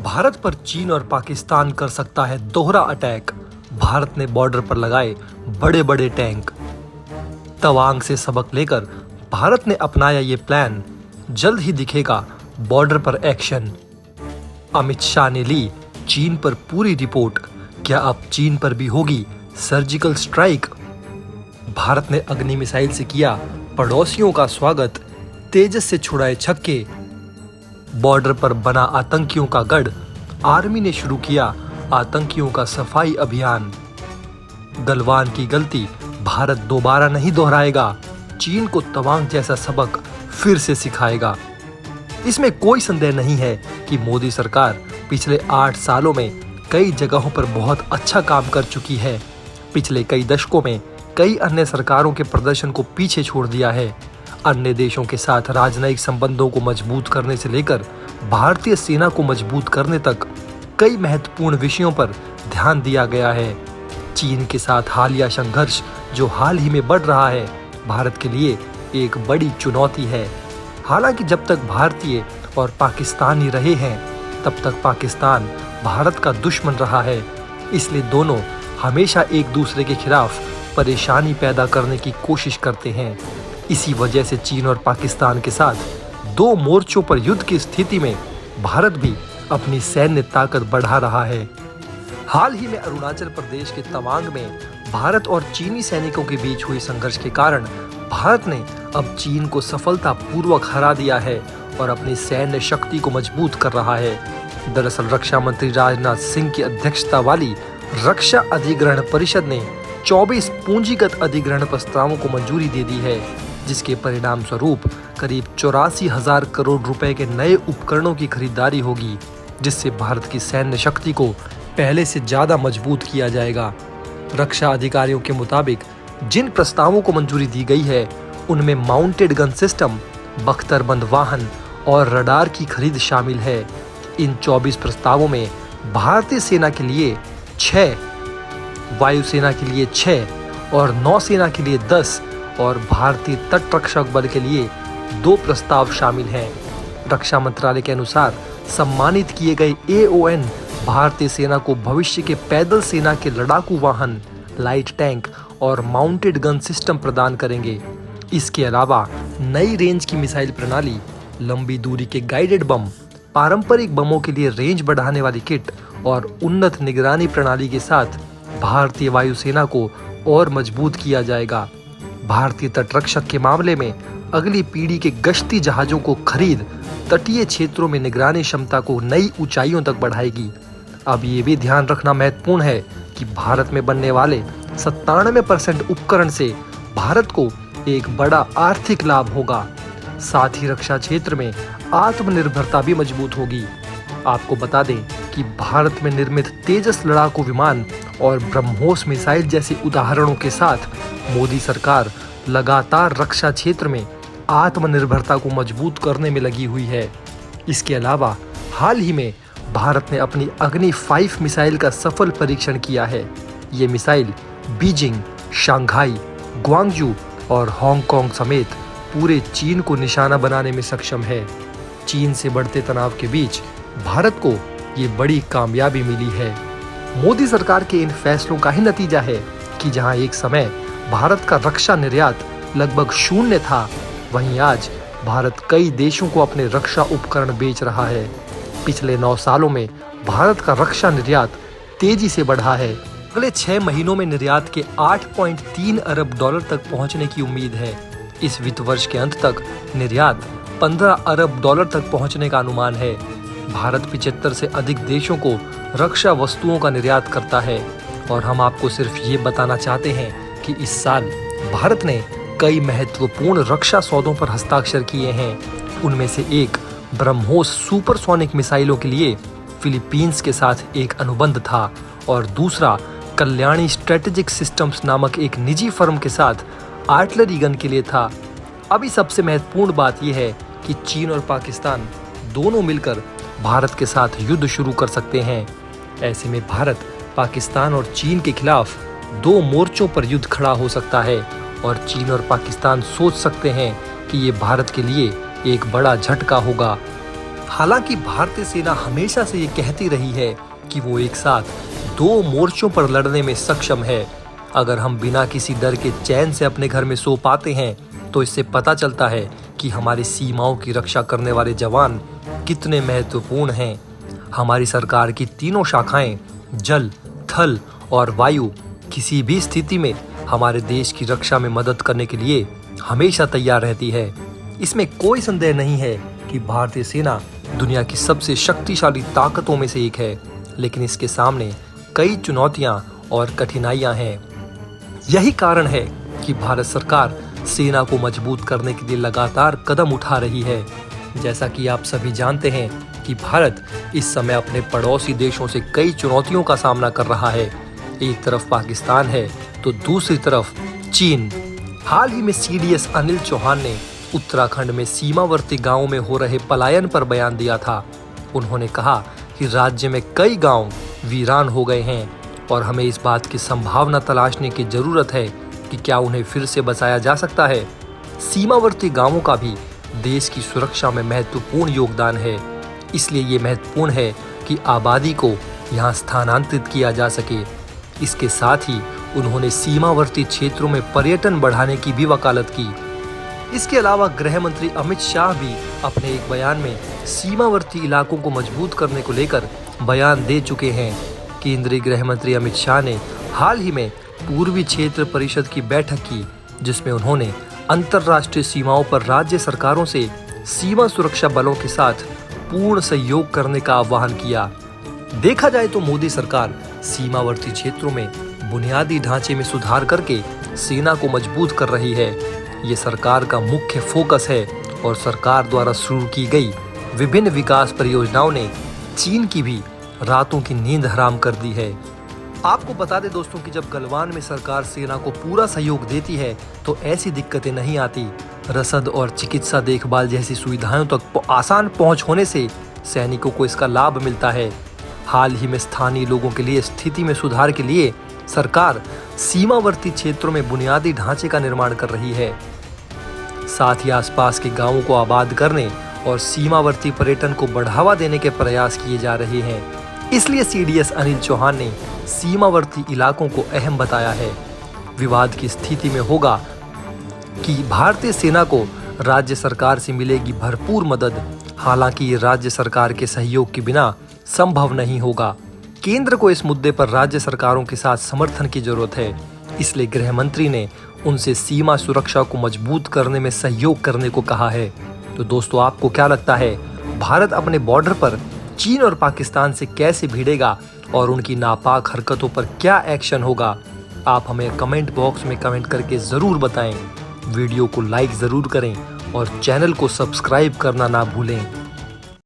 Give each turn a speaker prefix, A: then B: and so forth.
A: भारत पर चीन और पाकिस्तान कर सकता है दोहरा अटैक। भारत ने बॉर्डर पर लगाए बड़े बड़े टैंक। तवांग से सबक लेकर भारत ने अपनाया ये प्लान। जल्द ही दिखेगा बॉर्डर पर एक्शन। अमित शाह ने ली चीन पर पूरी रिपोर्ट। क्या अब चीन पर भी होगी सर्जिकल स्ट्राइक? भारत ने अग्नि मिसाइल से किया पड़ोसियों का स्वागत। तेजस से छुड़ाए छक्के। बॉर्डर पर बना आतंकियों का गढ़। आर्मी ने शुरू किया आतंकियों का सफाई अभियान। गलवान की गलती भारत दोबारा नहीं दोहराएगा। चीन को तवांग जैसा सबक फिर से सिखाएगा। इसमें कोई संदेह नहीं है कि मोदी सरकार पिछले 8 सालों में कई जगहों पर बहुत अच्छा काम कर चुकी है। पिछले कई दशकों में कई अन्य सरकारों के प्रदर्शन को पीछे छोड़ दिया है। अन्य देशों के साथ राजनयिक संबंधों को मजबूत करने से लेकर भारतीय सेना को मजबूत करने तक कई महत्वपूर्ण विषयों पर ध्यान दिया गया है। चीन के साथ हालिया संघर्ष जो हाल ही में बढ़ रहा है, भारत के लिए एक बड़ी चुनौती है। हालांकि जब तक भारतीय और पाकिस्तानी रहे हैं, तब तक पाकिस्तान भारत का दुश्मन रहा है। इसलिए दोनों हमेशा एक दूसरे के खिलाफ परेशानी पैदा करने की कोशिश करते हैं। इसी वजह से चीन और पाकिस्तान के साथ 2 मोर्चों पर युद्ध की स्थिति में भारत भी अपनी सैन्य ताकत बढ़ा रहा है। हाल ही में अरुणाचल प्रदेश के तवांग में भारत और चीनी सैनिकों के बीच हुई संघर्ष के कारण भारत ने अब चीन को सफलतापूर्वक हरा दिया है और अपनी सैन्य शक्ति को मजबूत कर रहा है। दरअसल रक्षा मंत्री राजनाथ सिंह की अध्यक्षता वाली रक्षा अधिग्रहण परिषद ने 24 पूंजीगत अधिग्रहण प्रस्तावों को मंजूरी दे दी है, जिसके परिणाम स्वरूप करीब 84,000 करोड़ रुपए के नए उपकरणों की खरीदारी होगी, जिससे भारत की सैन्य शक्ति को पहले से ज्यादा मजबूत किया जाएगा। रक्षा अधिकारियों के मुताबिक जिन प्रस्तावों को मंजूरी दी गई है, उनमें माउंटेड गन सिस्टम, बख्तरबंद वाहन और रडार की खरीद शामिल है। इन 24 प्रस्तावों में भारतीय सेना के लिए 6, वायुसेना के लिए 6 और नौसेना के लिए 10 और भारतीय तट रक्षक बल के लिए 2 प्रस्ताव शामिल हैं। रक्षा मंत्रालय के अनुसार सम्मानित किए गए AON भारतीय सेना को भविष्य के पैदल सेना के लड़ाकू वाहन, लाइट टैंक और माउंटेड गन सिस्टम प्रदान करेंगे। इसके अलावा नई रेंज की मिसाइल प्रणाली, लंबी दूरी के गाइडेड बम, पारंपरिक बमों के लिए रेंज बढ़ाने वाली किट और उन्नत निगरानी प्रणाली के साथ भारतीय वायुसेना को और मजबूत किया जाएगा। भारतीय तटरक्षक के मामले में अगली पीढ़ी के गश्ती जहाजों को खरीद तटीय क्षेत्रों में निगरानी क्षमता को नई ऊंचाइयों तक बढ़ाएगी। अब ये भी ध्यान रखना महत्वपूर्ण है कि भारत में बनने वाले 97% उपकरण से भारत को एक बड़ा आर्थिक लाभ होगा। साथ ही रक्षा क्षेत्र में आत्मनिर्भरता भी मजबूत होगी। आपको बता दें कि भारत में निर्मित तेजस लड़ाकू विमान और ब्रह्मोस मिसाइल जैसे उदाहरणों के साथ मोदी सरकार लगातार रक्षा क्षेत्र में आत्मनिर्भरता को मजबूत करने में लगी हुई है। इसके अलावा हाल ही में भारत ने अपनी अग्नि 5 मिसाइल का सफल परीक्षण किया है। ये मिसाइल बीजिंग, शंघाई, ग्वांगजू और हांगकांग समेत पूरे चीन को निशाना बनाने में सक्षम है। चीन से बढ़ते तनाव के बीच भारत को ये बड़ी कामयाबी मिली है। मोदी सरकार के इन फैसलों का ही नतीजा है कि जहां एक समय भारत का रक्षा निर्यात लगभग शून्य था, वहीं आज भारत कई देशों को अपने रक्षा उपकरण बेच रहा है। पिछले 9 सालों में भारत का रक्षा निर्यात तेजी से बढ़ा है। अगले 6 महीनों में निर्यात के 8.3 अरब डॉलर तक पहुंचने की उम्मीद है। इस वित्त वर्ष के अंत तक निर्यात 15 अरब डॉलर तक पहुंचने का अनुमान है। भारत 75 से अधिक देशों को रक्षा वस्तुओं का निर्यात करता है और हम आपको सिर्फ ये बताना चाहते हैं कि इस साल भारत ने कई महत्वपूर्ण रक्षा सौदों पर हस्ताक्षर किए हैं। उनमें से एक ब्रह्मोस सुपरसोनिक मिसाइलों के लिए फिलीपींस के साथ एक अनुबंध था और दूसरा कल्याणी स्ट्रेटेजिक सिस्टम्स नामक एक निजी फर्म के साथ आर्टिलरी गन के लिए था। अभी सबसे महत्वपूर्ण बात यह है कि चीन और पाकिस्तान दोनों मिलकर भारत के साथ युद्ध शुरू कर सकते हैं। ऐसे में भारत पाकिस्तान और चीन के खिलाफ 2 मोर्चों पर युद्ध खड़ा हो सकता है और चीन और पाकिस्तान सोच सकते हैं कि ये भारत के लिए एक बड़ा झटका होगा। हालांकि भारतीय सेना हमेशा से ये कहती रही है कि वो एक साथ दो मोर्चों पर लड़ने में सक्षम है। अगर हम बिना किसी डर के चैन से अपने घर में सो पाते हैं तो इससे पता चलता है कि हमारी सीमाओं की रक्षा करने वाले जवान कितने महत्वपूर्ण हैं। हमारी सरकार की तीनों शाखाएं जल, थल और वायु किसी भी स्थिति में हमारे देश की रक्षा में मदद करने के लिए हमेशा तैयार रहती है। इसमें कोई संदेह नहीं है कि भारतीय सेना दुनिया की सबसे शक्तिशाली ताकतों में से एक है, लेकिन इसके सामने कई चुनौतियां और कठिनाइयां हैं। यही कारण है कि भारत सरकार सेना को मजबूत करने के लिए लगातार कदम उठा रही है। जैसा कि आप सभी जानते हैं कि भारत इस समय अपने पड़ोसी देशों से कई चुनौतियों का सामना कर रहा है। एक तरफ पाकिस्तान है तो दूसरी तरफ चीन। हाल ही में सीडीएस अनिल चौहान ने उत्तराखंड में सीमावर्ती गांवों में हो रहे पलायन पर बयान दिया था। उन्होंने कहा कि राज्य में कई गांव वीरान हो गए हैं और हमें इस बात की संभावना तलाशने की जरूरत है कि क्या उन्हें फिर से बचाया जा सकता है। सीमावर्ती गांवों का भी देश की सुरक्षा में महत्वपूर्ण योगदान है, इसलिए ये महत्वपूर्ण है कि आबादी को यहाँ स्थानांतरित किया जा सके। इसके साथ ही उन्होंने सीमावर्ती क्षेत्रों में पर्यटन बढ़ाने की भी वकालत की। इसके अलावा गृह मंत्री अमित शाह भी अपने एक बयान में सीमावर्ती इलाकों को मजबूत करने को लेकर बयान दे चुके हैं। केंद्रीय गृह मंत्री अमित शाह ने हाल ही में पूर्वी क्षेत्र परिषद की बैठक की, जिसमें उन्होंने अंतर्राष्ट्रीय सीमाओं पर राज्य सरकारों से सीमा सुरक्षा बलों के साथ पूर्ण सहयोग करने का आह्वान किया। देखा जाए तो मोदी सरकार सीमावर्ती क्षेत्रों में बुनियादी ढांचे में सुधार करके सेना को मजबूत कर रही है। ये सरकार का मुख्य फोकस है और सरकार द्वारा शुरू की गई विभिन्न विकास परियोजनाओं ने चीन की भी रातों की नींद हराम कर दी है। आपको बता दें दोस्तों कि जब गलवान में सरकार सेना को पूरा सहयोग देती है तो ऐसी दिक्कतें नहीं आती। रसद और चिकित्सा देखभाल जैसी सुविधाओं तक आसान पहुंच होने से सैनिकों को इसका लाभ मिलता है। हाल ही में स्थानीय लोगों के लिए स्थिति में सुधार के लिए सरकार सीमावर्ती क्षेत्रों में बुनियादी ढांचे का निर्माण कर रही है। साथ ही आसपास के गांवों को आबाद करने और सीमावर्ती पर्यटन को बढ़ावा देने के प्रयास किए जा रहे हैं। इसलिए सीडीएस अनिल चौहान ने सीमावर्ती इलाकों को अहम बताया है। विवाद की स्थिति में होगा कि भारतीय सेना को राज्य सरकार से मिलेगी भरपूर मदद। हालांकि ये राज्य सरकार के सहयोग के बिना संभव नहीं होगा। केंद्र को इस मुद्दे पर राज्य सरकारों के साथ समर्थन की जरूरत है। इसलिए गृह मंत्री ने उनसे सीमा सुरक्षा को मजबूत करने में सहयोग करने को कहा है। तो दोस्तों, आपको क्या लगता है, भारत अपने बॉर्डर पर चीन और पाकिस्तान से कैसे भिड़ेगा और उनकी नापाक हरकतों पर क्या एक्शन होगा? आप हमें कमेंट बॉक्स में कमेंट करके ज़रूर बताएं। वीडियो को लाइक ज़रूर करें और चैनल को सब्सक्राइब करना ना भूलें।